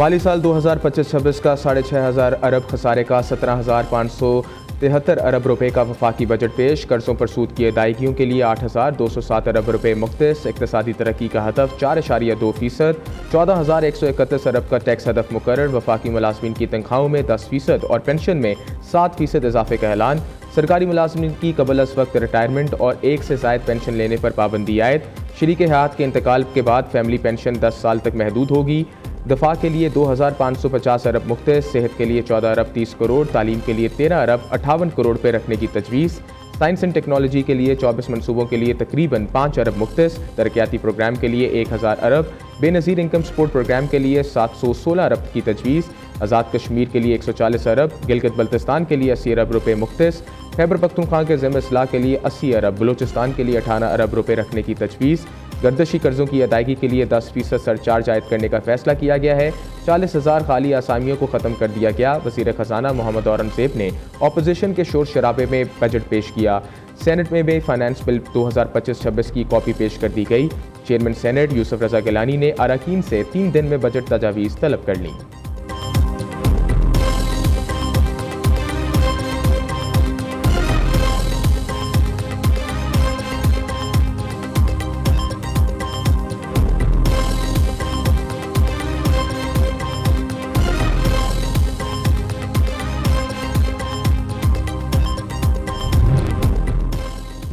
माली साल 2025-26 का 6,500 अरब खसारे का 17,573 अरब रुपए का वफाकी बजट पेश। कर्जों पर सूद की अदायगियों के लिए 8,207 अरब रुपए मुख्तस। इक़्तिसादी तरक्की का हदफ 4.2%। 14,131 अरब का टैक्स हदफ मुकर्रर। वफाकी मुलाजमीन की तनख्वाहों में 10% और पेंशन में 7% इजाफे का ऐलान। सरकारी मुलाजमीन की कबल अज़ वक्त रिटायरमेंट और एक से ज़ायद पेंशन लेने पर पाबंदी आयद। शरीक हयात के इंतकाल के बाद फैमिली पेंशन 10 साल तक महदूद होगी। दफा के लिए 2,550 अरब मुख्तस। सेहत के लिए 14 अरब 30 करोड़। तालीम के लिए 13 अरब 58 करोड़ पे रखने की तजवीज़। साइंस एंड टेक्नोलॉजी के लिए 24 मनसूबों के लिए तकरीबन 5 अरब मुख्तस। तरक्याती प्रोग्राम के लिए 1,000 अरब। बेनज़ीर इनकम सपोर्ट प्रोग्राम के लिए 716 अरब की तजवीज़। आज़ाद कश्मीर के लिए 140 अरब। गिलगित बल्तिस्तान के लिए 80 अरब रुपये मुख्तस। खैबर पख्तूनख्वा के ज़िम्मे इस्लाह के लिए 80 अरब। बलूचिस्तान के लिए 18 अरब रुपये रखने की तजवीज़। गर्दशी कर्जों की अदायगी के लिए 10% सरचार्ज आयद करने का फैसला किया गया है। 40,000 खाली आसामियों को ख़त्म कर दिया गया। वज़ीर ख़जाना मोहम्मद औरंगज़ेब ने अपोजिशन के शोर शराबे में बजट पेश किया। सेनेट में भी फाइनेंस बिल 2025-26 की कॉपी पेश कर दी गई। चेयरमैन सेनेट यूसुफ रज़ा गिलानी ने अरकान से 3 दिन में बजट तजावीज़ तलब कर ली।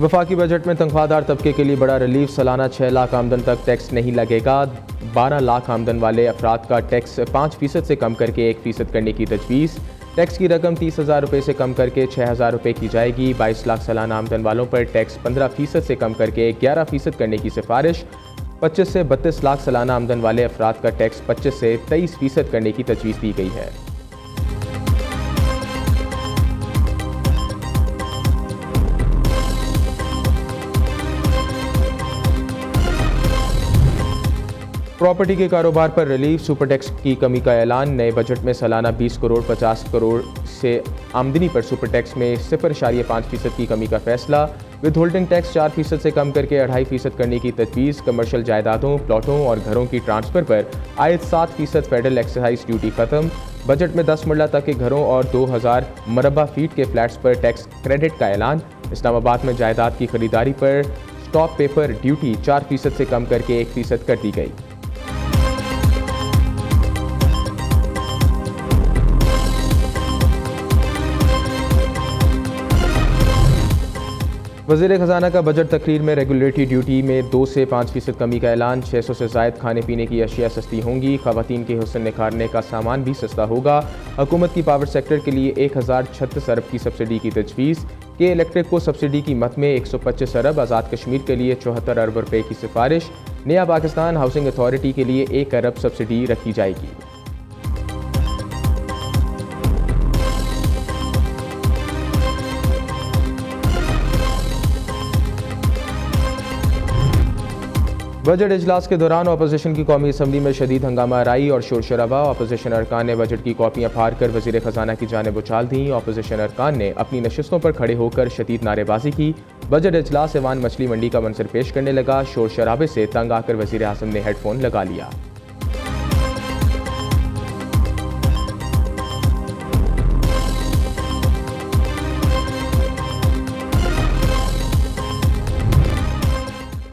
वफाकी बजट में तनख्वाहदार तबके के लिए बड़ा रिलीफ। सालाना 6 लाख आमदन तक टैक्स नहीं लगेगा। 12 लाख आमदन वाले अफराद का टैक्स 5% से कम करके 1% करने की तजवीज़। टैक्स की रकम 30,000 रुपये से कम करके 6,000 रुपये की जाएगी। 22 लाख सालाना आमदन वालों पर टैक्स 15% से कम करके 11% करने की सिफारिश। 25 से 32 लाख सालाना आमदन वाले अफराद का टैक्स 25 से 23% करने की तजवीज़ दी गई है। प्रॉपर्टी के कारोबार पर रिलीफ। सुपर टैक्स की कमी का ऐलान। नए बजट में सालाना 20 करोड़ 50 करोड़ से आमदनी पर सुपर टैक्स में 0.5% की कमी का फैसला। विद होल्डिंग टैक्स 4% से कम करके 2.5% करने की तजवीज़। कमर्शियल जायदादों, प्लॉटों और घरों की ट्रांसफ़र पर आयद 7% फेडरल एक्साइज ड्यूटी ख़त्म। बजट में 10 मरला तक के घरों और 2,000 मरबा फीट के फ्लैट्स पर टैक्स क्रेडिट का ऐलान। इस्लामाबाद में जायदाद की खरीदारी पर स्टॉप पेपर ड्यूटी 4% से कम करके 1% कर दी गई। वज़ीर ख़जाना का बजट तकरीर में रेगुलेटरी ड्यूटी में 2 से 5% कमी का ऐलान। 600 से ज़ायद खाने पीने की अशिया सस्ती होंगी। ख़वातीन के हुस्न निखारने का सामान भी सस्ता होगा। हुकूमत की पावर सेक्टर के लिए 1,036 अरब की सब्सिडी की तजवीज़। के इलेक्ट्रिक को सब्सिडी कीमत में 125 अरब। आज़ाद कश्मीर के लिए 74 अरब रुपये की सिफारिश। नया पाकिस्तान हाउसिंग अथॉरिटी के लिए 1 अरब सब्सिडी रखी जाएगी। बजट इजलास के दौरान अपोजिशन की कौमी असम्बली में शदीद हंगामा राई और शोर शराबा। अपोजिशन अरकान ने बजट की कॉपियाँ फाड़ कर वज़ीर ख़जाना की जानिब उछाल दी। अपोजिशन अरकान ने अपनी नशिस्तों पर खड़े होकर शदीद नारेबाजी की। बजट इजलास ऐवान मछली मंडी का मंजर पेश करने लगा। शोर शराबे से तंग आकर वज़ीर आज़म ने हेडफोन लगा लिया।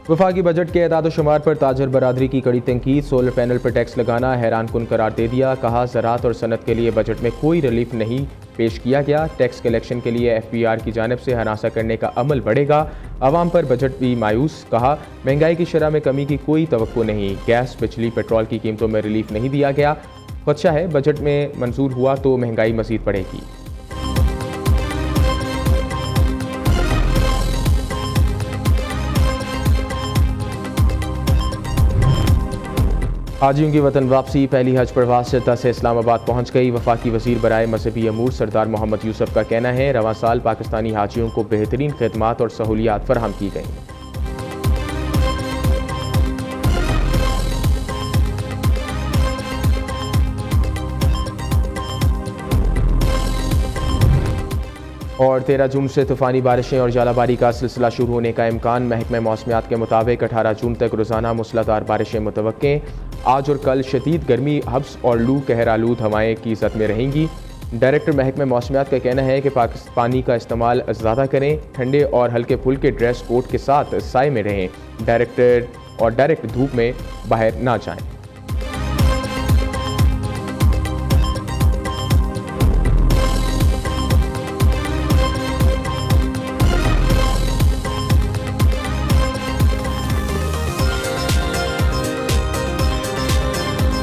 वफाकी बजट के एदाद शुमार पर ताजर बरादरी की कड़ी तनकीद। सोलर पैनल पर टैक्स लगाना हैरान कुन करार दे दिया। कहा ज़राअत और सनत के लिए बजट में कोई रिलीफ नहीं पेश किया गया। टैक्स कलेक्शन के लिए FPR की जानिब से हरासा करने का अमल बढ़ेगा। आवाम पर बजट भी मायूस। कहा महंगाई की शरह में कमी की कोई तवक्को नहीं। गैस, बिजली, पेट्रोल की कीमतों में रिलीफ नहीं दिया गया। खदशा है बजट में मंजूर हुआ तो महंगाई मजीद बढ़ेगी। हाजियों की वतन वापसी। पहली हज प्रवास जद्दा से इस्लामाबाद पहुंच गई। वफाकी वज़ीर बराए मजहबी अमूर सरदार मोहम्मद यूसुफ का कहना है रवां साल पाकिस्तानी हाजियों को बेहतरीन खिदमात और सहूलियात फराहम की गई। और 13 जून से तूफ़ानी बारिशें और जालाबारी का सिलसिला शुरू होने का इम्कान। महकमा मौसमियात के मुताबिक 18 जून तक रोज़ाना मूसलाधार बारिशें मुतवक्के। आज और कल शदीद गर्मी, हब्स और लू कहर आलूद हवाएं की ज़द में रहेंगी। डायरेक्टर महकमे मौसमियात का कहना है कि पानी का इस्तेमाल ज़्यादा करें, ठंडे और हल्के फुल्के ड्रेस कोट के साथ साए में रहें, डायरेक्ट धूप में बाहर ना जाएं।